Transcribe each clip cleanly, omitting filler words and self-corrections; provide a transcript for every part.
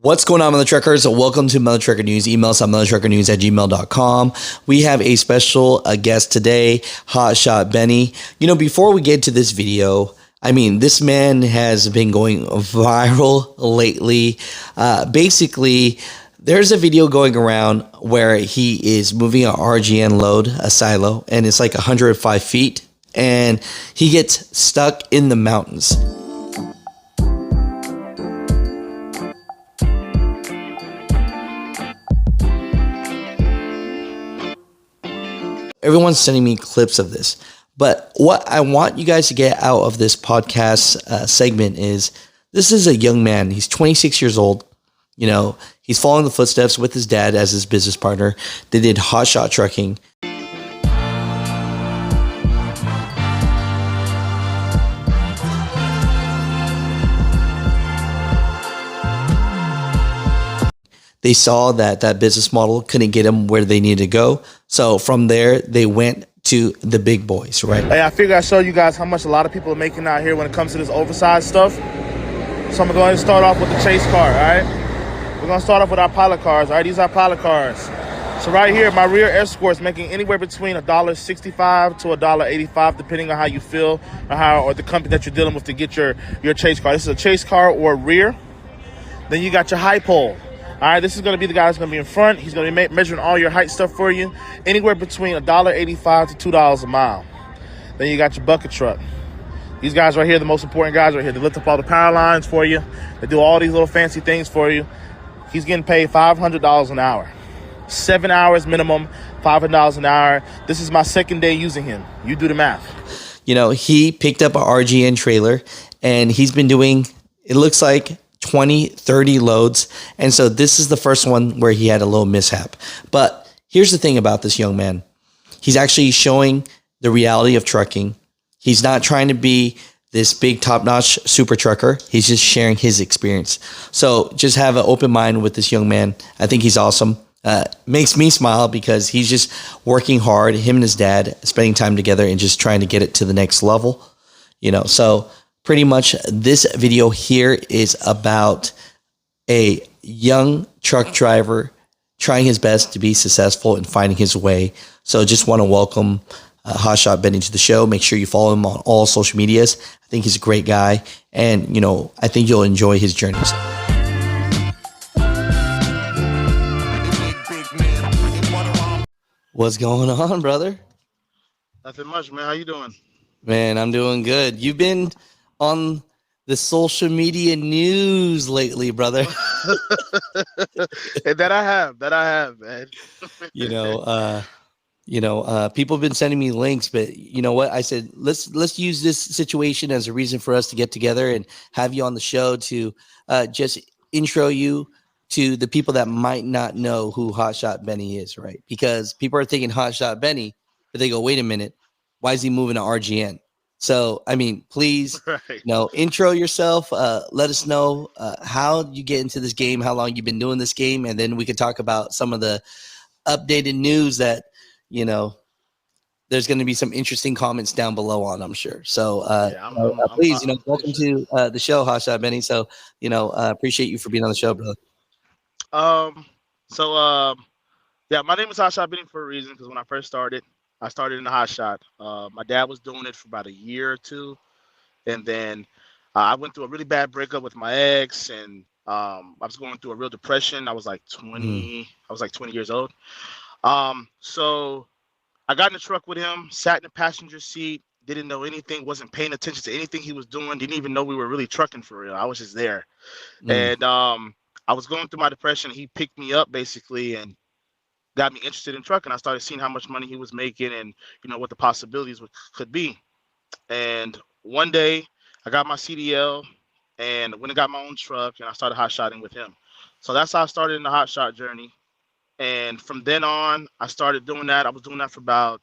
What's going on, Mutha Truckers? Welcome to Mutha Trucker News. Email us at muthatruckernews@gmail.com. We have a special guest today, Hotshot Benny. Before we get to this video, this man has been going viral lately. Basically, there's a video going around where he is moving an RGN load, a silo, and it's like 105 feet, and he gets stuck in the mountains. Everyone's sending me clips of this. But what I want you guys to get out of this podcast segment is this is a young man. He's 26 years old. He's following the footsteps with his dad as his business partner. They did hotshot trucking. They saw that business model couldn't get them where they needed to go. So from there, they went to the big boys, right? Hey, I figured I'd show you guys how much a lot of people are making out here when it comes to this oversized stuff. So I'm going to start off with the chase car, all right? We're going to start off with our pilot cars, all right? These are pilot cars. So right here, my rear Escort's making anywhere between $1.65 to $1.85, depending on how you feel or the company that you're dealing with to get your chase car. This is a chase car or rear. Then you got your high pole. All right, this is going to be the guy that's going to be in front. He's going to be measuring all your height stuff for you, anywhere between $1.85 to $2 a mile. Then you got your bucket truck. These guys right here, the most important guys right here. They lift up all the power lines for you. They do all these little fancy things for you. He's getting paid $500 an hour. 7 hours minimum, $500 an hour. This is my second day using him. You do the math. He picked up an RGN trailer, and he's been doing, it looks like, 20, 30 loads. And so this is the first one where he had a little mishap. But here's the thing about this young man. He's actually showing the reality of trucking. He's not trying to be this big top-notch super trucker. He's just sharing his experience. So just have an open mind with this young man. I think he's awesome. Makes me smile because he's just working hard. Him and his dad spending time together and just trying to get it to the next level. So pretty much this video here is about a young truck driver trying his best to be successful and finding his way. So just want to welcome Hotshot Benny to the show. Make sure you follow him on all social medias. I think he's a great guy. And, I think you'll enjoy his journeys. What's going on, brother? Nothing much, man. How you doing? Man, I'm doing good. You've been on the social media news lately, brother. That I have, man. People have been sending me links, but you know what? I said, let's use this situation as a reason for us to get together and have you on the show to just intro you to the people that might not know who Hotshot Benny is, right? Because people are thinking Hotshot Benny, but they go, wait a minute, why is he moving to RGN? So, please, intro yourself. Let us know how you get into this game, how long you've been doing this game, and then we could talk about some of the updated news that, there's going to be some interesting comments down below on, I'm sure. So, please, welcome to the show, Hotshot Benny. So, appreciate you for being on the show, brother. My name is Hotshot Benny for a reason, because when I first started, I started in the hotshot. My dad was doing it for about a year or two. And then I went through a really bad breakup with my ex, and I was going through a real depression. I was like 20 years old. So I got in the truck with him, sat in the passenger seat, didn't know anything, wasn't paying attention to anything he was doing, didn't even know we were really trucking for real. I was just there. And I was going through my depression. He picked me up basically and got me interested in trucking. I started seeing how much money he was making and, what the possibilities could be. And one day I got my CDL and went and got my own truck, and I started hotshotting with him. So that's how I started in the hotshot journey. And from then on, I started doing that. I was doing that for about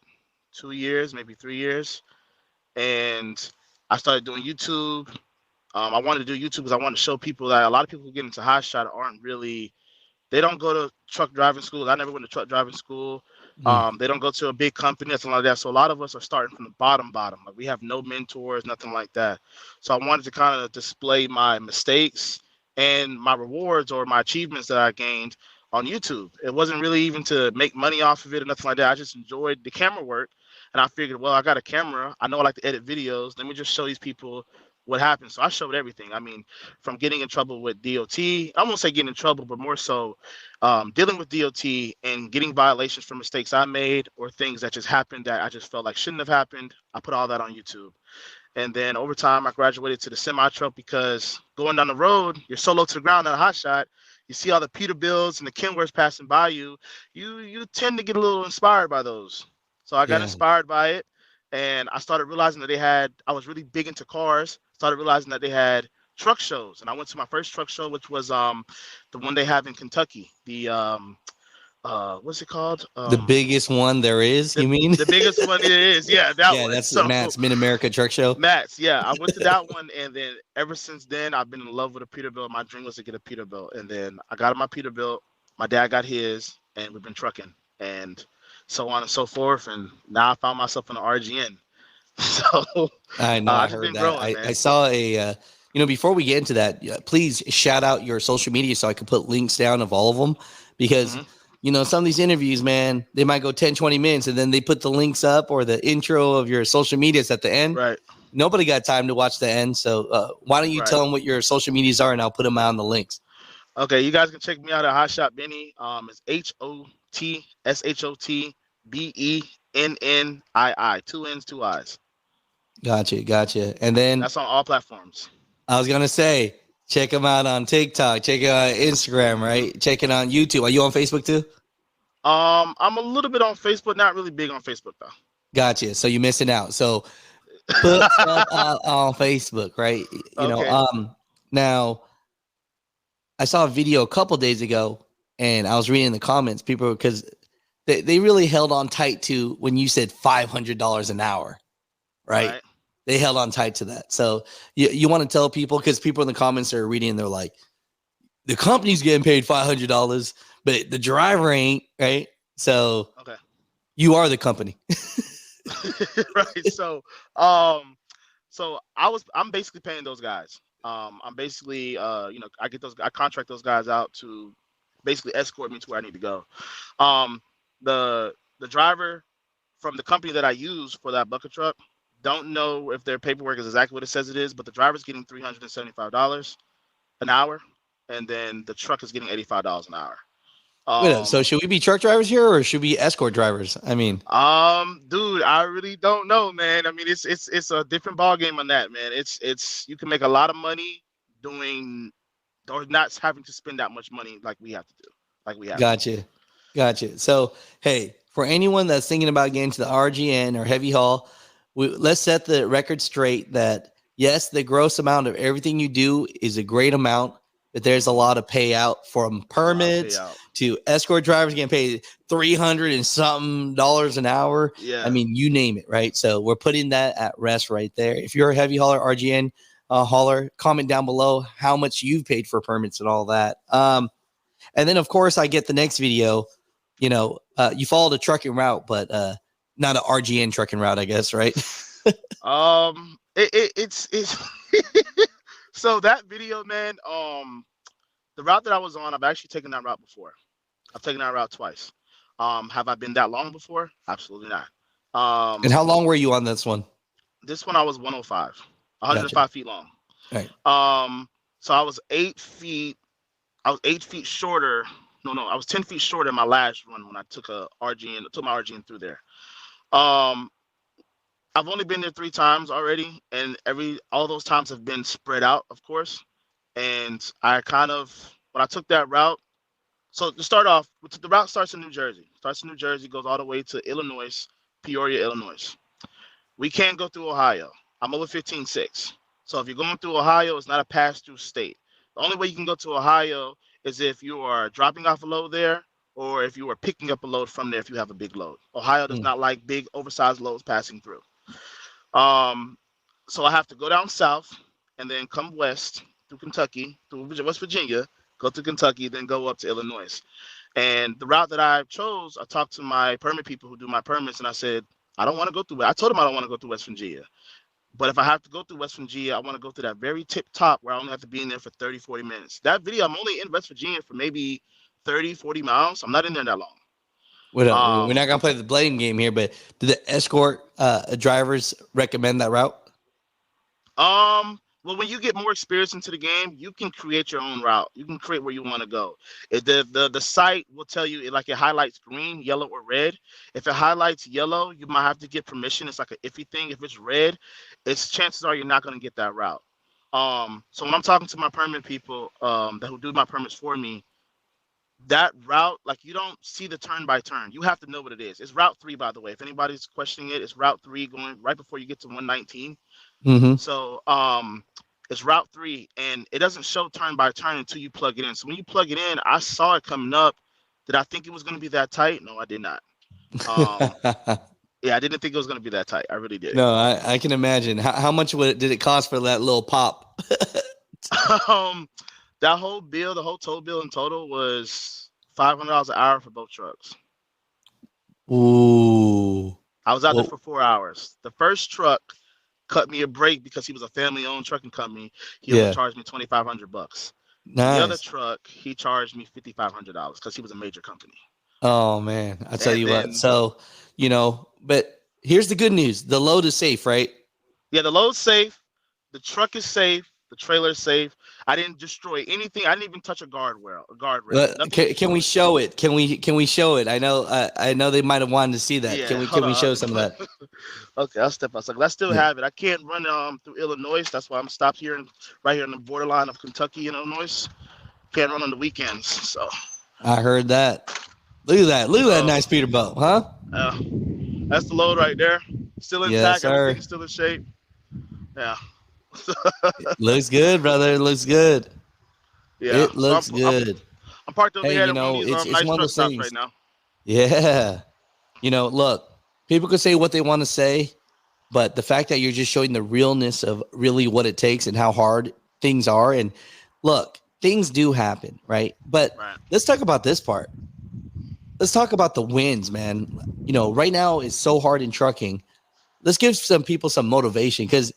2 years, maybe 3 years. And I started doing YouTube. I wanted to do YouTube because I wanted to show people that a lot of people who get into hotshot aren't really, they don't go to truck driving school. I never went to truck driving school. They don't go to a big company or something like that. So a lot of us are starting from the bottom. Like we have no mentors, nothing like that. So I wanted to kind of display my mistakes and my rewards or my achievements that I gained on YouTube. It wasn't really even to make money off of it or nothing like that. I just enjoyed the camera work, and I figured, well, I got a camera. I know I like to edit videos. Let me just show these people what happened. So I showed everything. I mean, from getting in trouble with DOT, I won't say getting in trouble, but more so dealing with DOT and getting violations for mistakes I made or things that just happened that I just felt like shouldn't have happened. I put all that on YouTube. And then over time, I graduated to the semi truck because going down the road, you're so low to the ground on a hot shot. You see all the Peterbilts and the Kenworths passing by you. You tend to get a little inspired by those. So I got Yeah. inspired by it, and I started realizing that they had. I was really big into cars. Started realizing that they had truck shows, and I went to my first truck show, which was the one they have in Kentucky. The what's it called? The biggest one there is, The you mean? the biggest one it is. Yeah, that Yeah, one. that's So Matt's Mid America Truck Show. Matt's, yeah, I went to that one, and then ever since then, I've been in love with a Peterbilt. My dream was to get a Peterbilt, and then I got my Peterbilt. My dad got his, and we've been trucking, and so on and so forth. And now I found myself in the RGN. So I know, I I just heard been that. growing, I man. saw before we get into that, please shout out your social media so I can put links down of all of them because, Hmm. some of these interviews, man, they might go 10, 20 minutes and then they put the links up or the intro of your social medias at the end. Right, Nobody got time to watch the end. So why don't you right. tell them what your social medias are and I'll put them out on the links. Okay, you guys can check me out at Hot Shot Benny. It's HOTSHOTBENNII. Two N's, two I's. Gotcha. Gotcha. And then That's on all platforms. I was going to say, check them out on TikTok, check it out on Instagram, right? Check it on YouTube. Are you on Facebook too? I'm a little bit on Facebook, not really big on Facebook though. Gotcha. So you're missing out. So put stuff out on Facebook, right? Okay. Now I saw a video a couple days ago and I was reading the comments, people, because they really held on tight to when you said $500 an hour, right? Right. They held on tight to that. So you want to tell people, because people in the comments are reading and they're like, the company's getting paid $500, but the driver ain't, right? So Okay. you are the company. Right. I'm basically paying those guys. I'm basically I contract those guys out to basically escort me to where I need to go. Um, the driver from the company that I use for that bucket truck don't know if their paperwork is exactly what it says it is, but the driver's getting $375 an hour, and then the truck is getting $85 an hour. Wait, so Um, should we be truck drivers here or should we be escort drivers? I mean, Dude, I really don't know, man. I mean, it's a different ball game on that, man. It's you can make a lot of money doing or not having to spend that much money like we have to do, like we have to. gotcha. Gotcha. So, hey, for anyone that's thinking about getting to the RGN or heavy haul, let's set the record straight that yes, the gross amount of everything you do is a great amount, but there's a lot of payout from A lot of permits payout. to escort drivers getting paid 300 and something dollars an hour. I Yeah. mean, you name it, right? So we're putting that at rest right there. If you're a heavy hauler, RGN hauler, comment down below how much you've paid for permits and all that. And then, of course, I get the next video. You followed a trucking route, but not an RGN trucking route, I guess, right? It's so that video, man. The route that I was on, I've actually taken that route before. I've taken that route twice. Have I been that long before? Absolutely not. And Um, how long were you on this one? this one I was 105, Gotcha. 105 feet long. All right. So I was 8 feet. I was 8 feet shorter. No, I was 10 feet shorter in my last run when I took took my RGN through there. Um, I've only been there 3 times already, and all those times have been spread out, of course. And when I took that route. So to start off, the route starts in New Jersey. Starts in New Jersey, goes all the way to Illinois, Peoria, Illinois. We can't go through Ohio. I'm over 15.6. So if you're going through Ohio, it's not a pass-through state. The only way you can go to Ohio is if you are dropping off a load there or if you are picking up a load from there if you have a big load. Ohio does not like big, oversized loads passing through. Um, so I have to go down south and then come west through Kentucky, through West Virginia, go to Kentucky, then go up to Illinois. And the route that I chose, I talked to my permit people who do my permits, and I said, I don't want to go through it. I told them I don't want to go through West Virginia. But if I have to go through West Virginia, I want to go to that very tip top where I only have to be in there for 30, 40 minutes. That video, I'm only in West Virginia for maybe 30, 40 miles. I'm not in there that long. We're not gonna play the blame game here, but do the escort drivers recommend that route? Well, when you get more experience into the game, you can create your own route. You can create where you want to go. The site will tell you like it highlights green, yellow, or red. If it highlights yellow, you might have to get permission. It's like an iffy thing. If it's red, it's chances are you're not going to get that route. So when I'm talking to my permit people, that who do my permits for me, that route, like you don't see the turn by turn. You have to know what it is. It's Route 3, by the way. If anybody's questioning it, it's Route 3 going right before you get to 119. Mm-hmm. So it's Route 3, and it doesn't show turn by turn until you plug it in. So when you plug it in, I saw it coming up. Did I think it was going to be that tight? No, I did not. Um, yeah, I didn't think it was going to be that tight. I really didn't. No, I can imagine. How much did it cost for that little pop? um, that whole bill, the whole toll bill in total was $500 an hour for both trucks. Ooh. I was out there Well, for 4 hours. The first truck cut me a break because he was a family-owned trucking company. He only yeah. charged me $2,500. The other Nice. truck, he charged me $5,500 because he was a major company. Oh man, I tell And you what. then, So, but here's the good news: the load is safe, right? yeah, the load's safe, the truck is safe, the trailer is safe. I didn't destroy anything. I didn't even touch a guardrail. Nothing was Can we destroyed. show it? Can we show it? I know they might have wanted to see that. Yeah, Can hold we on. show some of that? Okay, I'll step outside. I still Yeah, have it. I can't run through Illinois. That's why I'm stopped here, right here on the borderline of Kentucky and Illinois. Can't run on the weekends. So, I heard that. Look at that! Look at that so nice Peterbilt, huh? uh, that's the load right there. Still Yes, intact. sir. Everything's still in shape. Yeah. It looks good, brother. It looks good. Yeah. It So looks good. I'm parked over Hey, here at one of these it's nice one of truck those stops things. right now. Yeah. Look, people can say what they want to say, but the fact that you're just showing the realness of really what it takes and how hard things are. And look, things do happen, right? But Right. let's talk about this part. Let's talk about the wins, man. Right now it's so hard in trucking. Let's give some people some motivation because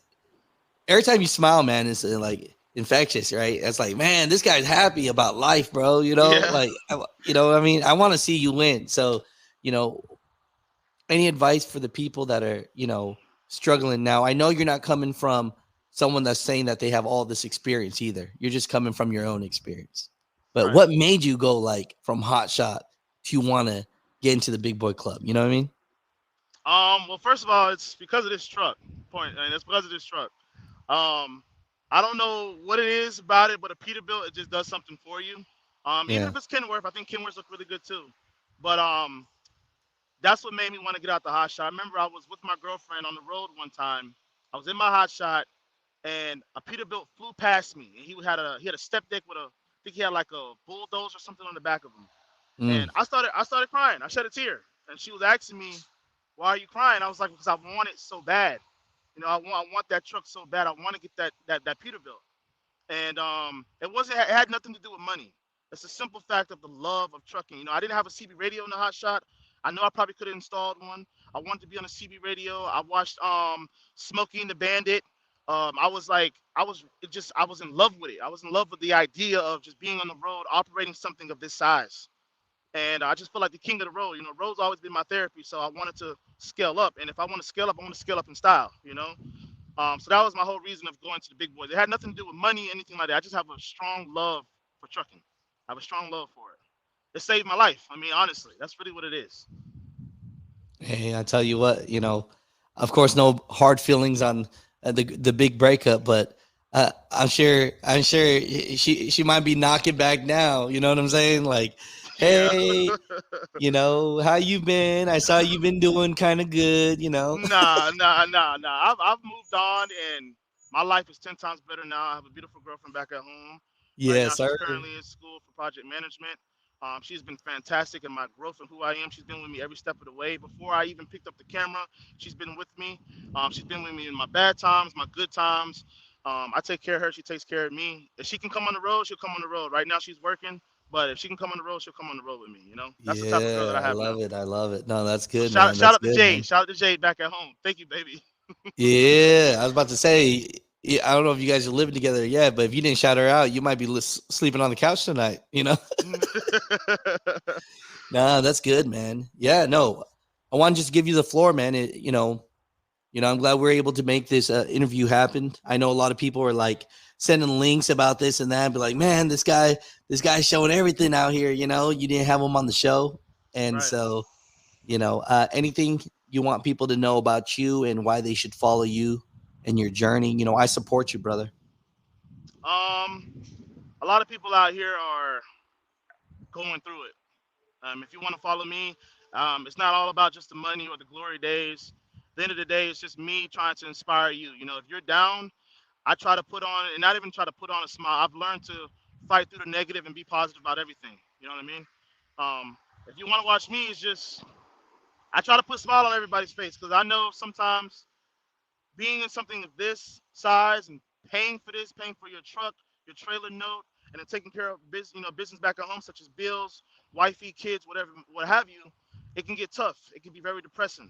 every time you smile, man, it's like infectious, right? It's like, man, this guy's happy about life, bro. Yeah. What I mean? I want to see you win. So, you know, any advice for the people that are struggling now? I know you're not coming from someone that's saying that they have all this experience either. You're just coming from your own experience. But Right. what made you go like from hot shot to want to get into the big boy club? You know what I mean? Well, first of all, it's because of this truck. Point, and it's because of this truck. Um, I don't know what it is about it, but a Peterbilt, it just does something for you. Even Yeah. if it's Kenworth, I think Kenworths look really good too. But that's what made me want to get out the hot shot. I remember I was with my girlfriend on the road one time. I was in my hot shot, and a Peterbilt flew past me, and he had a step deck with a, I think he had like a bulldozer or something on the back of him. Mm. And I started crying. I shed a tear, and she was asking me, "Why are you crying?" I was like, "Because I want it so bad. I want that truck so bad. I want to get that Peterbilt." And it had nothing to do with money. It's a simple fact of the love of trucking. I didn't have a CB radio in the hot shot. I know I probably could have installed one. I wanted to be on a CB radio. I watched Smokey and the Bandit. I was like, I was in love with it. I was in love with the idea of just being on the road, operating something of this size. And I just feel like the king of the road. Road's always been my therapy, so I wanted to scale up. And if I want to scale up, I want to scale up in style. So that was my whole reason of going to the big boys. It had nothing to do with money, anything like that. I just have a strong love for trucking. I have a strong love for it. It saved my life. I mean, honestly, that's really what it is. Hey, I tell you what, of course, no hard feelings on the big breakup, but I'm sure she might be knocking back now. You know what I'm saying? Like, Yeah. hey, how you been? I saw you been doing kind of good. Nah. I've moved on, and my life is 10 times better now. I have a beautiful girlfriend back at home. Right now, Yes, she's sir. currently in school for project management. She's been fantastic in my growth and who I am. She's been with me every step of the way. Before I even picked up the camera, she's been with me. She's been with me in my bad times, my good times. I take care of her. She takes care of me. If she can come on the road, she'll come on the road. Right now, she's working, but if she can come on the road, she'll come on the road with me. That's the type of girl that Yeah, I I have now. love it. I love it. No, that's So good, shout man. shout That's out to good, Jade. man. Shout out to Jade back at home. Thank you, baby. Yeah, I was about to say, yeah, I don't know if you guys are living together yet, but if you didn't shout her out, you might be sleeping on the couch tonight, you know? Nah, that's good, man. Yeah, no. I want to just give you the floor, man. I'm glad we're able to make this interview happen. I know a lot of people are like sending links about this and that, be like, man, this guy's showing everything out here. You didn't have him on the show, and Right. so anything you want people to know about you and why they should follow you and your journey. I support you, brother. Um, a lot of people out here are going through it. If you want to follow me, it's not all about just the money or the glory days. At the end of the day, it's just me trying to inspire you. If you're down, I try to put on, and not even try to put on a smile. I've learned to fight through the negative and be positive about everything. You know what I mean? If you want to watch me, it's just I try to put a smile on everybody's face because I know sometimes being in something of this size and paying for this, paying for your truck, your trailer note, and then taking care of business, business back at home, such as bills, wifey, kids, whatever, what have you, it can get tough. It can be very depressing.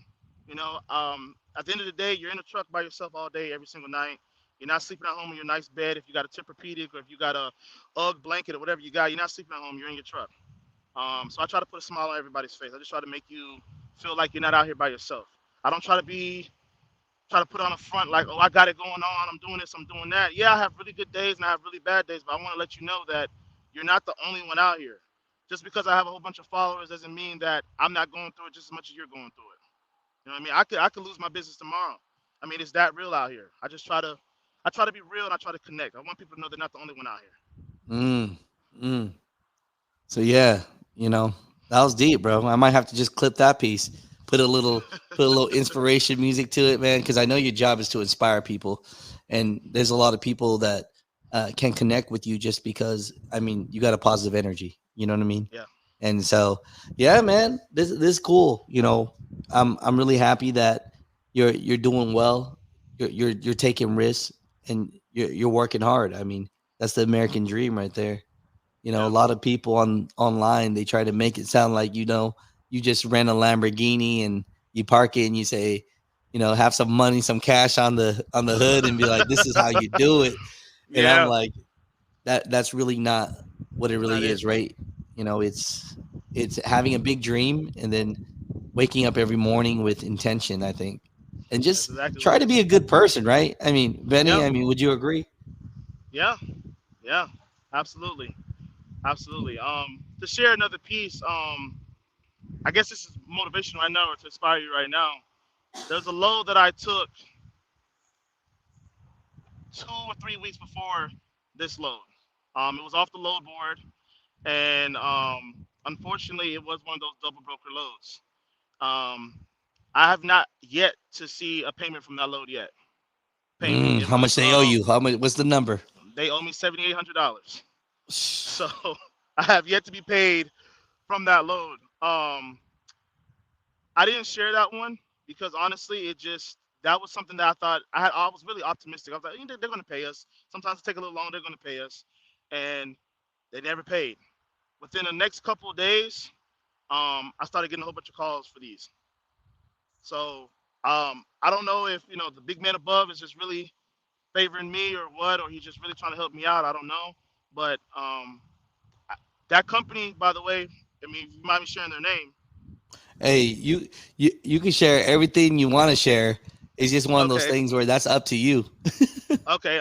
At the end of the day, you're in a truck by yourself all day, every single night. You're not sleeping at home in your nice bed. If you got a Tempur-Pedic or if you got a UGG blanket or whatever you got, you're not sleeping at home. You're in your truck. So I try to put a smile on everybody's face. I just try to make you feel like you're not out here by yourself. I don't try to put on a front like, oh, I got it going on. I'm doing this. I'm doing that. Yeah, I have really good days and I have really bad days, but I want to let you know that you're not the only one out here. Just because I have a whole bunch of followers doesn't mean that I'm not going through it just as much as you're going through it. You know what I mean? I could lose my business tomorrow. I mean, it's that real out here. I try to be real and I try to connect. I want people to know they're not the only one out here. Mm, mm. So yeah, that was deep, bro. I might have to just clip that piece, put a little inspiration music to it, man, because I know your job is to inspire people, and there's a lot of people that can connect with you just because you got a positive energy. You know what I mean? Yeah, And so, yeah, man, this is cool. I'm really happy that you're doing well. You're taking risks and you're working hard. That's the American dream right there. A yeah, lot of people online, they try to make it sound like you just rent a Lamborghini and you park it and you say, have some money, some cash on the hood and be like, this is how you do it. And I'm yeah. like, that's really not what it That's not really it. is, right? It's having a big dream and then waking up every morning with intention, I think. And That's just exactly what try it to is. be a good person, right? Benny, Yeah, would you agree? yeah, yeah. Absolutely, absolutely. To share another piece. I guess this is motivational right now or to inspire you right now. There's a load that I took 2 or 3 weeks before this load. It was off the load board, and unfortunately, it was one of those double broker loads. Um, I have not yet to see a payment from that load yet. Payment. It How much was they owe you? How much? What's the number? they owe me $7,800. So I have yet to be paid from that load. I didn't share that one because honestly, it just that was something that I thought I was really optimistic. I was like, they're going to pay us. Sometimes it take a little longer. They're going to pay us, and they never paid. Within the next couple of days, I started getting a whole bunch of calls for these. So I don't know if the big man above is just really favoring me or what, or he's just really trying to help me out. I don't know, but that company, by the way, I mean, you might be sharing their name. Hey, you can share everything you want to share. It's just one of those Okay, things where that's up to you. okay.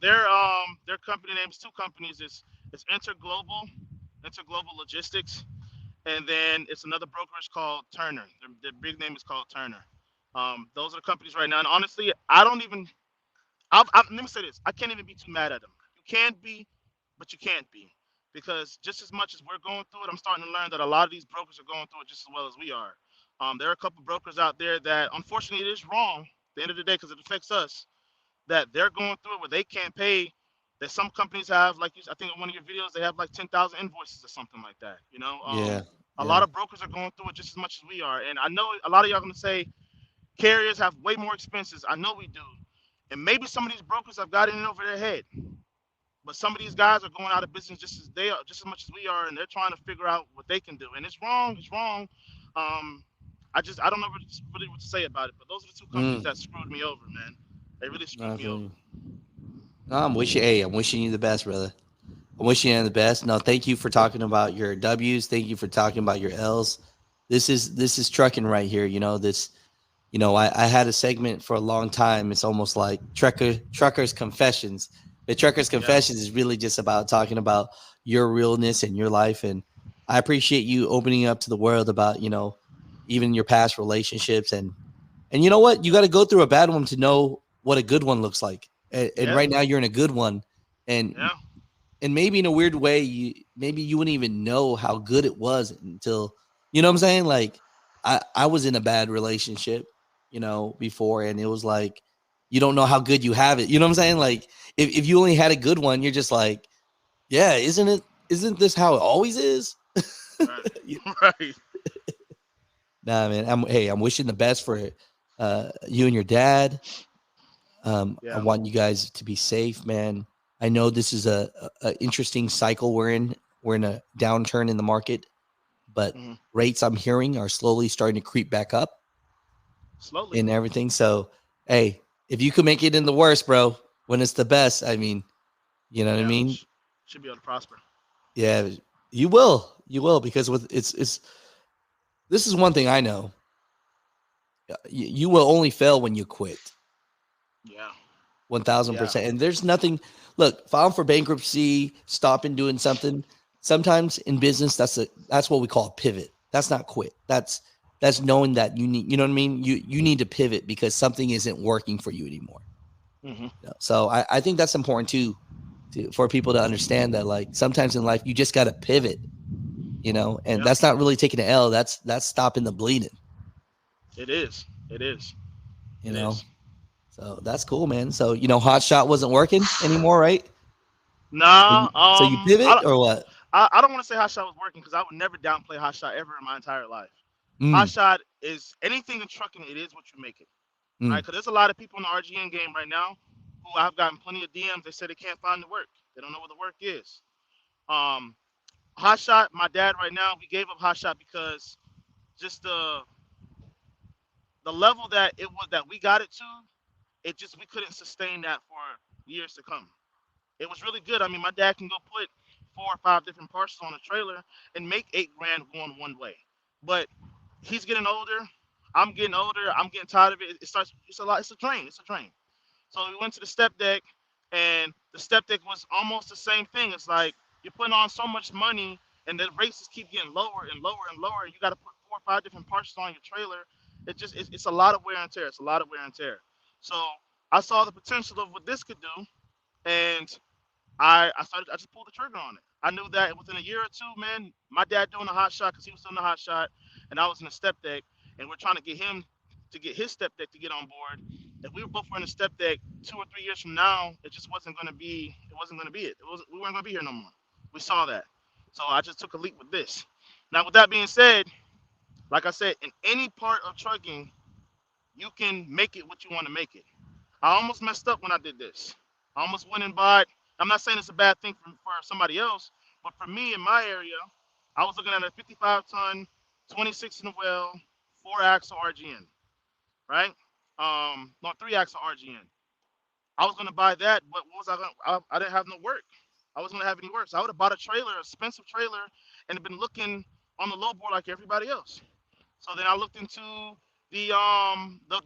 Their company names two companies. It's Interglobal Logistics, and then it's another brokerage called Turner. Their big name is called Turner. Those are the companies right now. And honestly, I don't even. Let me say this: I can't even be too mad at them. You can be, but you can't be, because just as much as we're going through it, I'm starting to learn that a lot of these brokers are going through it just as well as we are. There are a couple brokers out there that, unfortunately, it is wrong at the end of the day because it affects us. That they're going through it where they can't pay. That some companies have, like I think in one of your videos, they have like 10,000 invoices or something like that. Yeah, A lot yeah, of brokers are going through it just as much as we are, and I know a lot of y'all gonna say carriers have way more expenses. I know we do, and maybe some of these brokers have gotten it over their head. But some of these guys are going out of business just as just as much as we are, and they're trying to figure out what they can do. And it's wrong. It's wrong. Um, I don't know really what to say about it. But those are the two companies Mm, that screwed me over, man. They really screwed I me feel over. you. No, I'm wishing you the best, brother. I'm wishing you the best. No, thank you for talking about your W's. Thank you for talking about your L's. This is trucking right here. I had a segment for a long time. It's almost like truckers confessions. The truckers Yeah, confessions is really just about talking about your realness and your life. And I appreciate you opening up to the world about even your past relationships. And you know what? You got to go through a bad one to know what a good one looks like. And yeah, right now you're in a good one. And yeah. and maybe in a weird way, maybe you wouldn't even know how good it was until you know what I'm saying. Like I was in a bad relationship, before, and it was like you don't know how good you have it. You know what I'm saying? Like if you only had a good one, you're just like, yeah, isn't this how it always is? You- Right, right. nah, man. I'm wishing the best for you and your dad. I Yeah. want you guys to be safe, man. I know this is a interesting cycle we're in. We're in a downturn in the market, but Hmm. rates I'm hearing are slowly starting to creep back up Slowly. and everything. So, hey, if you could make it in the worst, bro, when it's the best, I mean, you know what I Yeah, mean? should be able to prosper. Yeah, you will. You will because with it's this is one thing I know. You will only fail when you quit. Yeah, yeah, 1000%. And there's nothing, look, file for bankruptcy, stopping doing something. Sometimes in business, that's what we call a pivot. That's not quit. That's knowing that you know what I mean? You need to pivot because something isn't working for you anymore. hmm, So I think that's important too, for people to understand that like sometimes in life you just gotta pivot, and yeah. that's not really taking an L. That's stopping the bleeding, It is. It is. you It know. is. So that's cool, man. So hot shot wasn't working anymore, right? So Nah. you pivot or what? I don't want to say hot shot was working because I would never downplay hot shot ever in my entire life. Hot Mm, shot is anything in trucking. It is what you make it, right? mm, Because there's a lot of people in the RGN game right now who I've gotten plenty of DMs. They say they can't find the work. They don't know what the work is. Um, hot shot. My dad right now. We gave up hot shot because just the level that it was that we got it to. It just we couldn't sustain that for years to come. It was really good. I mean, my dad can go put 4 or 5 different parcels on a trailer and make 8 grand going one way. But he's getting older. I'm getting older. I'm getting tired of it. It starts. It's a lot. It's a train. It's a train. So we went to the step deck, and the step deck was almost the same thing. It's like you're putting on so much money, and the rates just keep getting lower and lower and lower. And you got to put 4 or 5 different parts on your trailer. It's a lot of wear and tear. It's a lot of wear and tear. So I saw the potential of what this could do, and I just pulled the trigger on it. I knew that within a year or two, man, my dad doing the hot shot because he was doing the hot shot, and I was in the step deck, and we're trying to get him to get his step deck to get on board. If we were both in the step deck 2 or 3 years from now, it just wasn't going to be. It wasn't going to be it. We weren't going to be here no more. We saw that, so I just took a leap with this. Now, with that being said, like I said, in any part of trucking, you can make it what you want to make it. I almost messed up when I did this. I almost went and bought. I'm not saying it's a bad thing for somebody else, but for me in my area, I was looking at a 55 ton, 26 in the well, 4 axle RGN, right? No, 3 axle RGN. I was gonna buy that, but what was I gonna? I didn't have no work. I wasn't gonna have any work, so I would have bought a trailer, an expensive trailer, and been looking on the low board like everybody else. So then I looked into the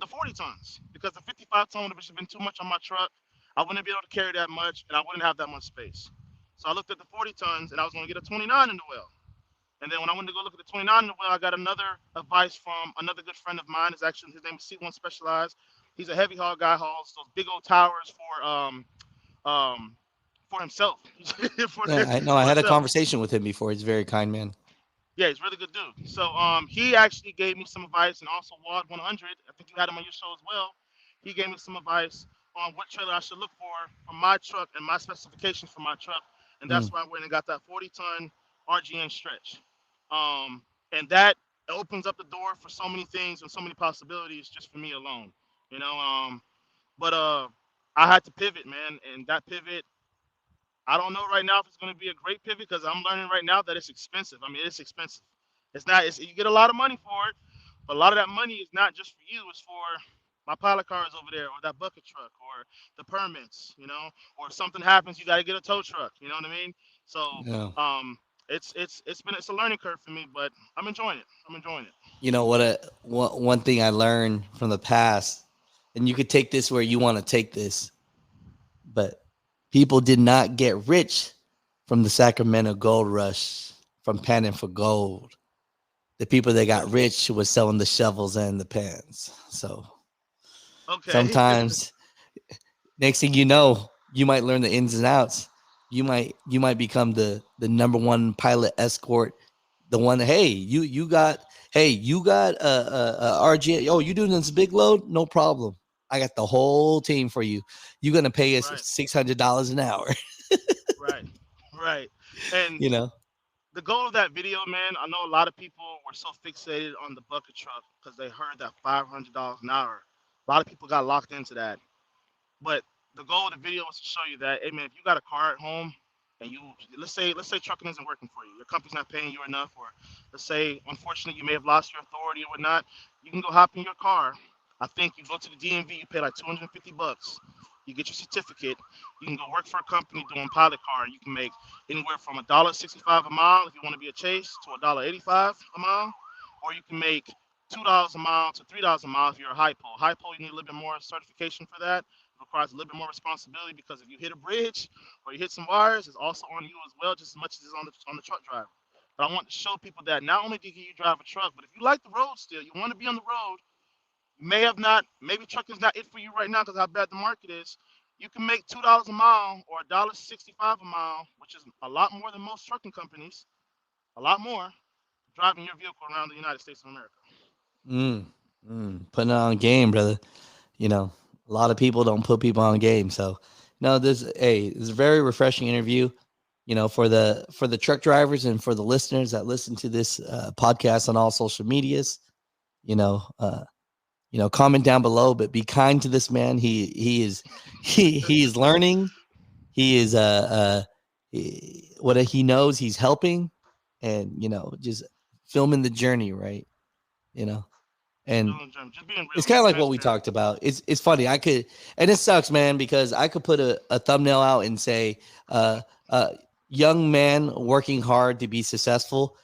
40 tons because the 55 ton would have been too much on my truck. I wouldn't be able to carry that much, and I wouldn't have that much space. So I looked at the 40 tons, and I was going to get a 29 in the well. And then when I went to go look at the 29 in the well, I got another advice from another good friend of mine. Is actually his name is C1 Specialized. He's a heavy haul guy, hauls those big old towers um for himself, for yeah, I know. I for had a himself. conversation with him before. He's a very kind man. Yeah, he's a really good dude. So he actually gave me some advice, and also Wad 100. I think you had him on your show as well. He gave me some advice on what trailer I should look for my truck and my specifications for my truck, and that's Mm. why I went and got that 40-ton RGN stretch. And that opens up the door for so many things and so many possibilities just for me alone. You know, but I had to pivot, man, and that pivot I don't know right now if it's going to be a great pivot because I'm learning right now that it's expensive. I mean, it's expensive. It's not. You get a lot of money for it, But a lot of that money is not just for you; it's for my pilot cars over there, or that bucket truck, or the permits, or if something happens, you got to get a tow truck. You know what I mean? So, Yeah. um, it's a learning curve for me, but I'm enjoying it. I'm enjoying it. You know what? One thing I learned from the past, and you could take this where you want to take this, but people did not get rich from the Sacramento gold rush from panning for gold. The people that got rich was selling the shovels and the pans. So Okay. sometimes, next thing you know, you might learn the ins and outs. You might become the number one pilot escort. The one, hey, you got a RG. Oh, you doing this big load? No problem. I got the whole team for you. You're gonna pay us Right. $600 an hour. Right. Right. And You know. the goal of that video, man, I know a lot of people were so fixated on the bucket truck because they heard that $500 an hour. A lot of people got locked into that. But the goal of the video was to show you that, hey man, if you got a car at home and you let's say trucking isn't working for you, your company's not paying you enough, or let's say unfortunately you may have lost your authority or whatnot, you can go hop in your car. I think you go to the DMV, you pay like $250. You get your certificate. You can go work for a company doing pilot car. You can make anywhere from $1.65 a mile if you want to be a chase to $1.85 a mile, or you can make $2 a mile to $3 a mile if you're a high pole. High pole, you need a little bit more certification for that. Requires a little bit more responsibility because if you hit a bridge or you hit some wires, it's also on you as well, just as much as it's on the truck driver. But I want to show people that not only do you drive a truck, but if you like the road still, you want to be on the road, you may have not, maybe trucking's not it for you right now because how bad the market is. You can make $2 a mile or $1.65 a mile, which is a lot more than most trucking companies, a lot more, driving your vehicle around the United States of America. Mm, putting it on game, brother. You know, a lot of people don't put people on game. So, no, this is a very refreshing interview. For the truck drivers and for the listeners that listen to this podcast on all social medias. You know, uh, comment down below, but be kind to this man. He is he is learning. He is what he knows. He's helping, and just filming the journey, right? You know, and Just being real, it's kind man, of like what we transparent. talked about. It's funny. And it sucks, man, because I could put a thumbnail out and say, uh, uh, young man working hard to be successful,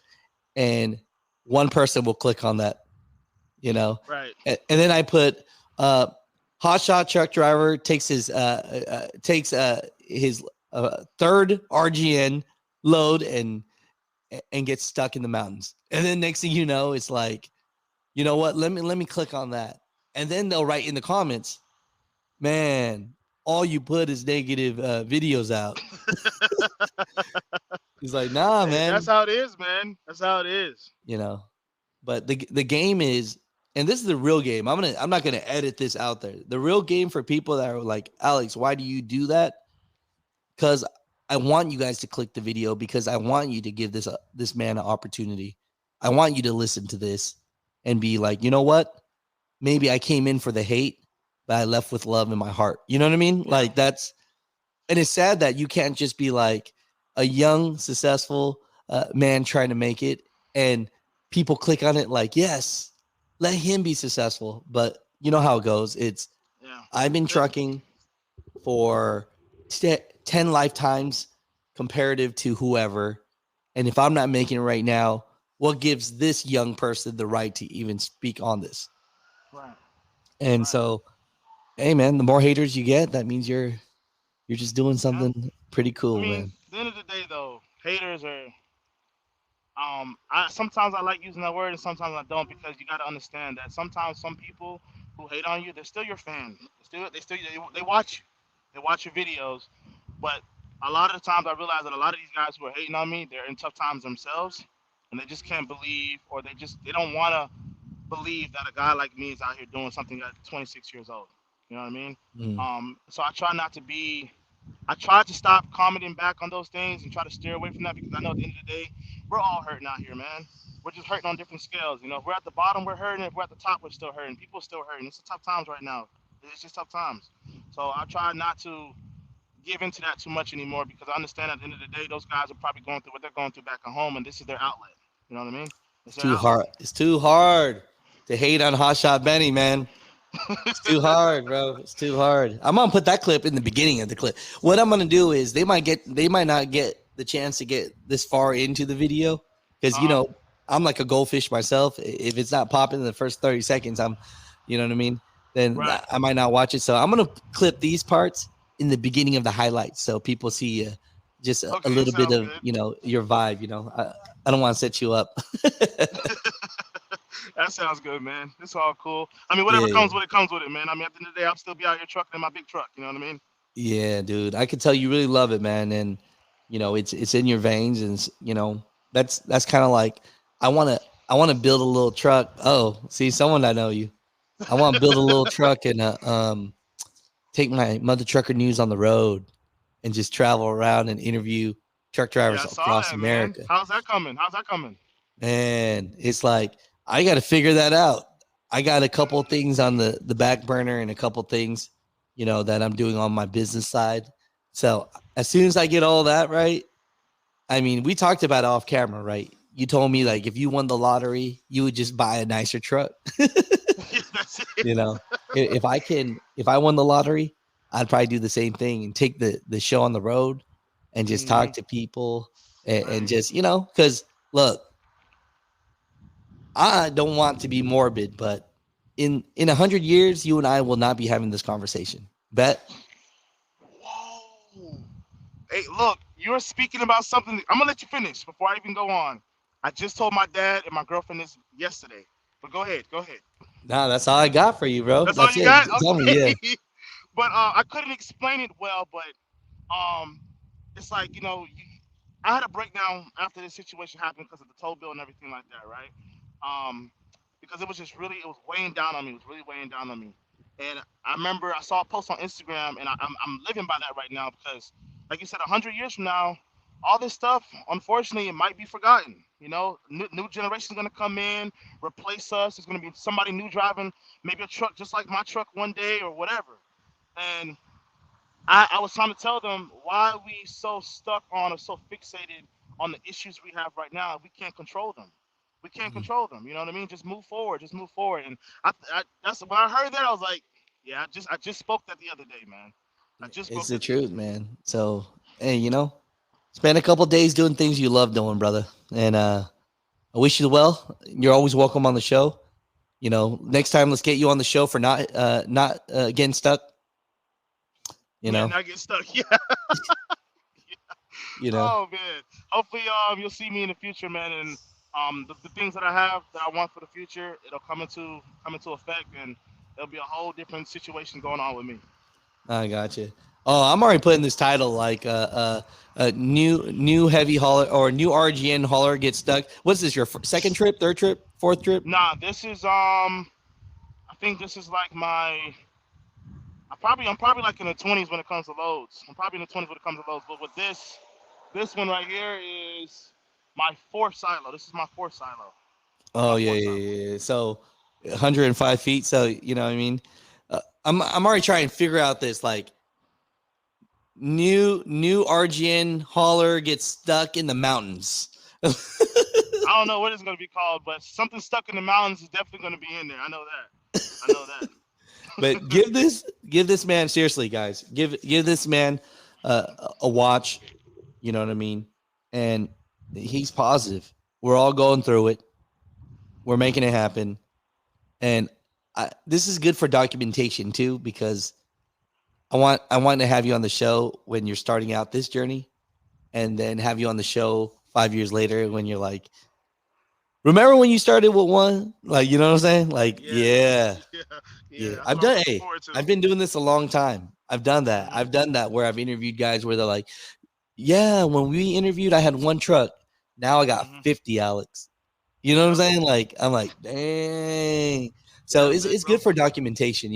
and one person will click on that, you know, Right. and then I put, uh, hotshot truck driver takes his third RGN load and gets stuck in the mountains, and then next thing you know, it's like, you know what? Let me click on that, and then they'll write in the comments, man, all you put is negative videos out. He's like, nah, Hey, that's man, how it is, man. That's how it is. you know. But the game is, and this is the real game. I'm not gonna edit this out there. The real game for people that are like, Alex, why do you do that? Because I want you guys to click the video because I want you to give this man an opportunity. I want you to listen to this and be like, you know what? Maybe I came in for the hate, but I left with love in my heart. You know what I mean? Yeah. Like and it's sad that you can't just be like a young, successful man trying to make it, and people click on it like, yes, let him be successful. But you know how it goes. Yeah. I've been The- trucking for 10 lifetimes comparative to whoever. And if I'm not making it right now, what gives this young person the right to even speak on this? right. And Right. so, hey man, the more haters you get, that means you're just doing Yeah. something pretty I cool, mean, man. at the end of the day, though, haters are. I sometimes I like using that word, and sometimes I don't because you got to understand that sometimes some people who hate on you, they're still your fans. They watch you. They watch your videos, but a lot of the times I realize that a lot of these guys who are hating on me, they're in tough times themselves, and they just can't believe, or they don't want to believe that a guy like me is out here doing something at 26 years old. You know what I mean? Mm. So I try not to be. I try to stop commenting back on those things and try to steer away from that because I know at the end of the day, we're all hurting out here, man. We're just hurting on different scales. If we're at the bottom, we're hurting. If we're at the top, we're still hurting. People are still hurting. It's tough times right now. It's just tough times. So I try not to give into that too much anymore because I understand at the end of the day, those guys are probably going through what they're going through back at home, and this is their outlet. You know what I mean? It's It's their too outlet. hard. It's too hard. to hate on Hot Shot Benny, man. It's too hard, bro. It's too hard. I'm gonna put that clip in the beginning of the clip. What I'm gonna do is they might not get the chance to get this far into the video because Uh-huh. I'm like a goldfish myself. If it's not popping in the first 30 seconds, you know what I mean. Then Right. I might not watch it. So I'm gonna clip these parts in the beginning of the highlights so people see just a Okay, little bit sounds of good. your vibe. I don't want to set you up. That sounds good, man. It's all cool. I mean, whatever Yeah, comes yeah. with it comes with it, man. I mean, at the end of the day, I'll still be out here trucking in my big truck. You know what I mean? Yeah, dude. I can tell you really love it, man. And it's in your veins, and that's kind of like I want to build a little truck. Oh, see, someone I know you. I want to build a little truck and take my Mother Trucker News on the road and just travel around and interview truck Yeah, drivers I saw across that, man. America. How's that coming? How's that coming? And it's like I got to figure that out. I got a couple of things on the back burner and a couple of things, that I'm doing on my business side. So as soon as I get all that right, I mean, we talked about it off camera, right? You told me Mhm. like if you won the lottery, you would just buy a nicer truck. Yeah, that's it. you know, if I won the lottery, I'd probably do the same thing and take the show on the road and just Hmm. talk to people and Right. just because look, I don't want to be morbid, but in 100 years, you and I will not be having this conversation. Bet. Whoa. Hey, look, you're speaking about something. I'm gonna let you finish before I even go on. I just told my dad and my girlfriend this yesterday. But go ahead, go ahead. Nah, that's all I got for you, bro. That's all That's you it. got? Tell me, yeah. Okay. But I couldn't explain it well. But um, it's like I had a breakdown after this situation happened because of the toll bill and everything like that, right? Um, because it was weighing down on me. It was really weighing down on me. And I remember I saw a post on Instagram, and I'm living by that right now because, like you said, 100 years from now, all this stuff, unfortunately, it might be forgotten. New generation is gonna come in, replace us. There's gonna be somebody new driving, maybe a truck just like my truck one day or whatever. And I was trying to tell them why we so stuck on or so fixated on the issues we have right now. We can't control them. We can't Mhm. control them. You know what I mean? Just move forward. Just move forward. And that's when I heard that I was like, yeah, I just spoke that the other day, man. I just It's spoke the that the other truth, day. man. So, hey, spend a couple days doing things you love doing, brother. And I wish you well. You're always welcome on the show. Next time let's get you on the show for not getting stuck. You Yeah, know, now get stuck. Yeah. you know. Oh man. Hopefully, you'll see me in the future, man. And the things that I have that I want for the future, it'll come into effect, and there'll be a whole different situation going on with me. I got you. Oh, I'm already putting this title like a new heavy hauler or new RGN hauler gets stuck. What's this? Your second trip, third trip, fourth trip? Nah, this is I think this is like I'm probably like in the 20s when it comes to loads. I'm probably in the 20s when it comes to loads. But with this one right here is my fourth silo. This is my fourth silo. This is Oh my yeah, fourth yeah, silo. yeah. Yeah. So 105 feet. So you know what I mean. I'm already trying to figure out this like new RGN hauler gets stuck in the mountains. I don't know what it's gonna be called, but something stuck in the mountains is definitely gonna be in there. I know that. I know But that. give this man seriously, guys. Give this man a watch. You know what I mean? And he's positive. We're all going through it. We're making it happen. And this is good for documentation too, because I want to have you on the show when you're starting out this journey, and then have you on the show 5 years later when you're like, remember when you started with one? Like, you know what I'm saying? Like, Yeah, yeah, yeah, yeah. yeah. That's I've what I'm done. looking Hey, forward to. I've been doing this a long time. I've done that. Hmm. I've done that where I've interviewed guys where they're like, yeah, when we interviewed, I had one truck. Now I got Hmm. 50, Alex. You know what I'm Yep. saying? Like, I'm like, dang. So Yeah, it's man. good Growth. for documentation.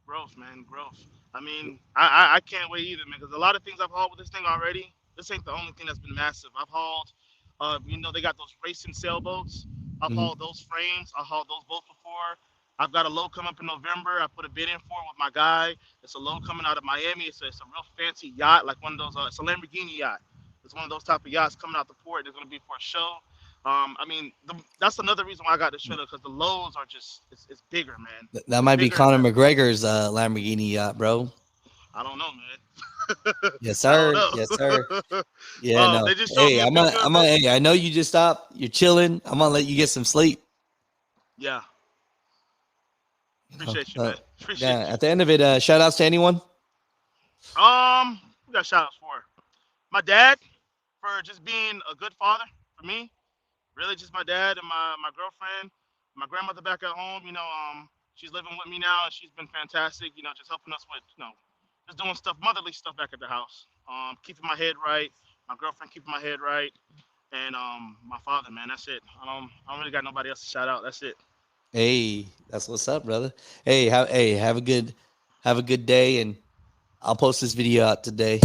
Growth, man, growth. I mean, I can't wait either, man, because a lot of things I've hauled with this thing already. This ain't the only thing that's been massive. I've hauled, they got those racing sailboats. I've Mhm. hauled those frames. I hauled those boats before. I've got a load coming up in November. I put a bid in for it with my guy. It's a load coming out of Miami. It's a real fancy yacht, like one of those. It's a Lamborghini yacht. It's one of those type of yachts coming out the port. It's going to be for a show. I mean, that's another reason why I got this trailer because the loads are just it's bigger, man. That It's might be bigger. Conor McGregor's Lamborghini yacht, bro. I don't know, man. Yes, I don't sir. Yes, sir. know. Yeah, no. They just showed Hey, me a picture of it. hey, I know you just stopped. You're chilling. I'm gonna let you get some sleep. Yeah, Uh, appreciate you, uh, man. Appreciate yeah. you. At the end of it, shout outs to anyone. We got shout outs for my dad for just being a good father for me. Really, just my dad and my girlfriend, my grandmother back at home. She's living with me now, and she's been fantastic. Just helping us with just doing stuff, motherly stuff back at the house. Keeping my head right. My girlfriend keeping my head right, and my father, man. That's it. I don't really got nobody else to shout out. That's it. Hey, that's what's up, brother. Hey, have a good day, and I'll post this video out today.